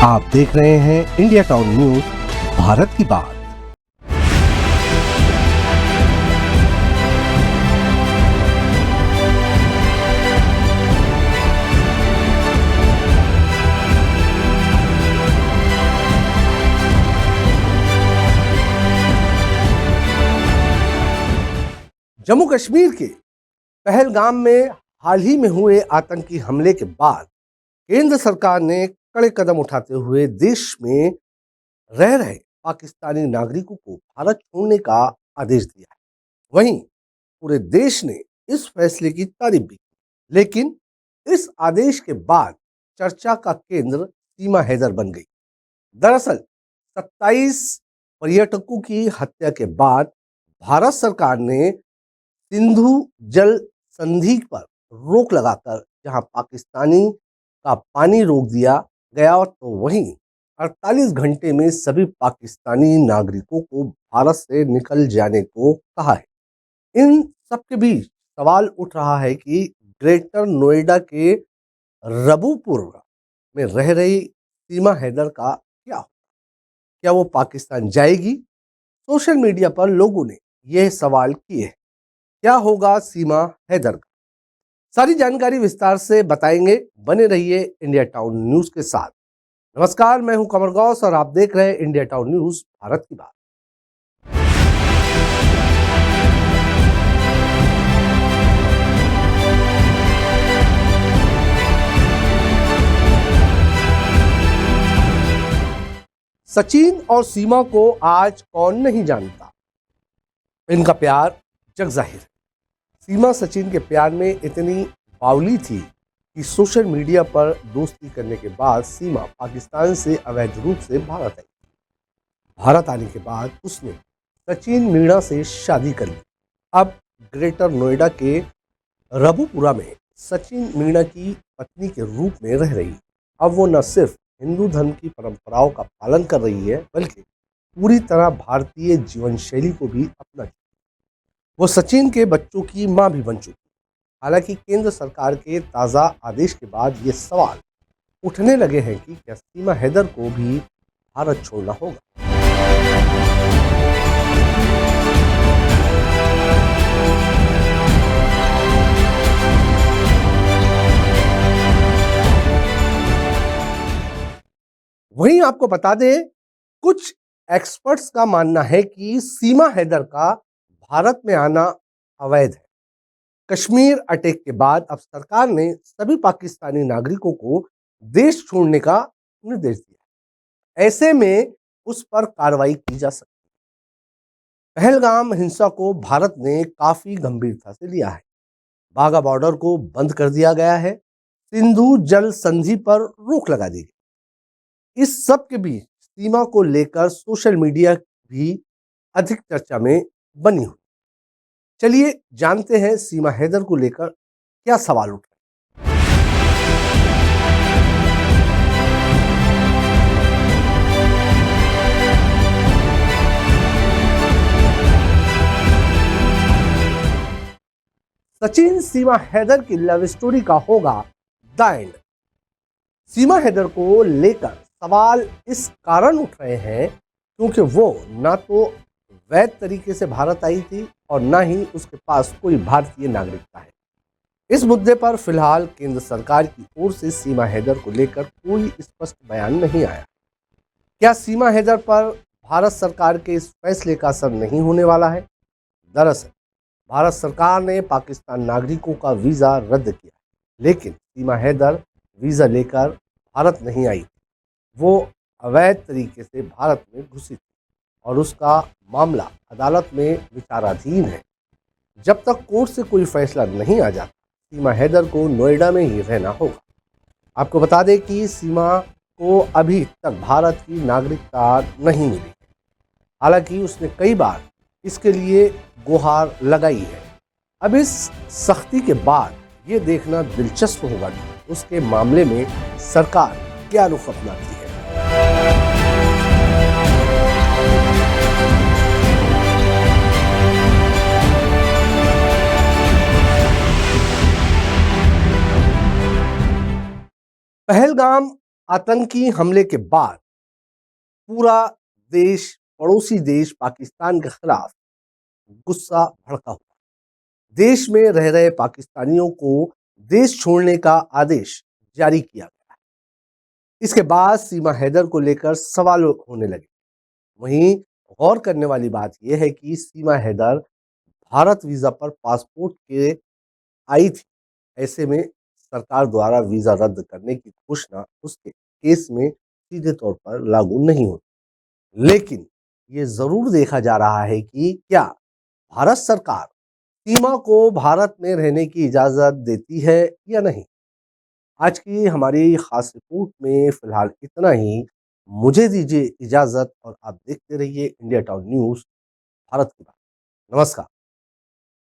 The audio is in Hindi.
आप देख रहे हैं इंडिया टाउन न्यूज भारत की बात। जम्मू कश्मीर के पहलगाम में हाल ही में हुए आतंकी हमले के बाद केंद्र सरकार ने कड़े कदम उठाते हुए देश में रह रहे पाकिस्तानी नागरिकों को भारत छोड़ने का आदेश दिया है। वहीं पूरे देश ने इस फैसले की तारीफ भी की, लेकिन इस आदेश के बाद चर्चा का केंद्र सीमा हैदर बन गई। दरअसल 27 पर्यटकों की हत्या के बाद भारत सरकार ने सिंधु जल संधि पर रोक लगाकर जहां पाकिस्तानी का पानी रोक दिया गया, तो वहीं 48 घंटे में सभी पाकिस्तानी नागरिकों को भारत से निकल जाने को कहा है। इन सबके बीच सवाल उठ रहा है कि ग्रेटर नोएडा के रबूपुर में रह रही सीमा हैदर का क्या होगा? क्या वो पाकिस्तान जाएगी? सोशल मीडिया पर लोगों ने यह सवाल किए हैं। क्या होगा सीमा हैदर का? सारी जानकारी विस्तार से बताएंगे, बने रहिए इंडिया टाउन न्यूज के साथ। नमस्कार, मैं हूं कमर गौस और आप देख रहे हैं इंडिया टाउन न्यूज भारत की बात। सचिन और सीमा को आज कौन नहीं जानता, इनका प्यार जग जाहिर है। सीमा सचिन के प्यार में इतनी बावली थी कि सोशल मीडिया पर दोस्ती करने के बाद सीमा पाकिस्तान से अवैध रूप से भारत आई। भारत आने के बाद उसने सचिन मीणा से शादी कर ली। अब ग्रेटर नोएडा के रबूपुरा में सचिन मीणा की पत्नी के रूप में रह रही। अब वो न सिर्फ हिंदू धर्म की परंपराओं का पालन कर रही है, बल्कि पूरी तरह भारतीय जीवन शैली को भी अपना। वो सचिन के बच्चों की मां भी बन चुकी। हालांकि केंद्र सरकार के ताज़ा आदेश के बाद ये सवाल उठने लगे हैं कि क्या सीमा हैदर को भी भारत छोड़ना होगा। वहीं आपको बता दें, कुछ एक्सपर्ट्स का मानना है कि सीमा हैदर का भारत में आना अवैध है। कश्मीर अटैक के बाद अब सरकार ने सभी पाकिस्तानी नागरिकों को देश छोड़ने का निर्देश दिया। ऐसे में उस पर कार्रवाई की जा सकती है। पहलगाम हिंसा को भारत ने काफी गंभीरता से लिया है। बाघा बॉर्डर को बंद कर दिया गया है। सिंधु जल संधि पर रोक लगा दी गई। इस सब के बीच सीमा को लेकर सोशल मीडिया भी अधिक चर्चा में बनी हुई। चलिए जानते हैं सीमा हैदर को लेकर क्या सवाल उठ रहे हैं। सचिन सीमा हैदर की लव स्टोरी का होगा द एंड। सीमा हैदर को लेकर सवाल इस कारण उठ रहे हैं क्योंकि वो ना तो वैध तरीके से भारत आई थी और ना ही उसके पास कोई भारतीय नागरिकता है। इस मुद्दे पर फिलहाल केंद्र सरकार की ओर से सीमा हैदर को लेकर कोई स्पष्ट बयान नहीं आया। क्या सीमा हैदर पर भारत सरकार के इस फैसले का असर नहीं होने वाला है? दरअसल भारत सरकार ने पाकिस्तान नागरिकों का वीज़ा रद्द किया, लेकिन सीमा हैदर वीज़ा लेकर भारत नहीं आई। वो अवैध तरीके से भारत में घुसी थी और उसका मामला अदालत में विचाराधीन है। जब तक कोर्ट से कोई फैसला नहीं आ जाता, सीमा हैदर को नोएडा में ही रहना होगा। आपको बता दें कि सीमा को अभी तक भारत की नागरिकता नहीं मिली है। हालांकि उसने कई बार इसके लिए गुहार लगाई है। अब इस सख्ती के बाद ये देखना दिलचस्प होगा कि उसके मामले में सरकार क्या रुख अपनाती है। पहलगाम आतंकी हमले के बाद पूरा देश, पड़ोसी देश पाकिस्तान के खिलाफ गुस्सा भड़का हुआ। देश में रह रहे पाकिस्तानियों को देश छोड़ने का आदेश जारी किया गया। इसके बाद सीमा हैदर को लेकर सवाल होने लगे। वहीं गौर करने वाली बात यह है कि सीमा हैदर भारत वीजा पर पासपोर्ट के आई थी। ऐसे में सरकार द्वारा वीजा रद्द करने की घोषणा उसके केस में सीधे तौर पर लागू नहीं होती। लेकिन ये जरूर देखा जा रहा है कि क्या भारत सरकार सीमा को भारत में रहने की इजाजत देती है या नहीं। आज की हमारी खास रिपोर्ट में फिलहाल इतना ही। मुझे दीजिए इजाजत और आप देखते रहिए इंडिया टाउन न्यूज, भारत की बात। नमस्कार।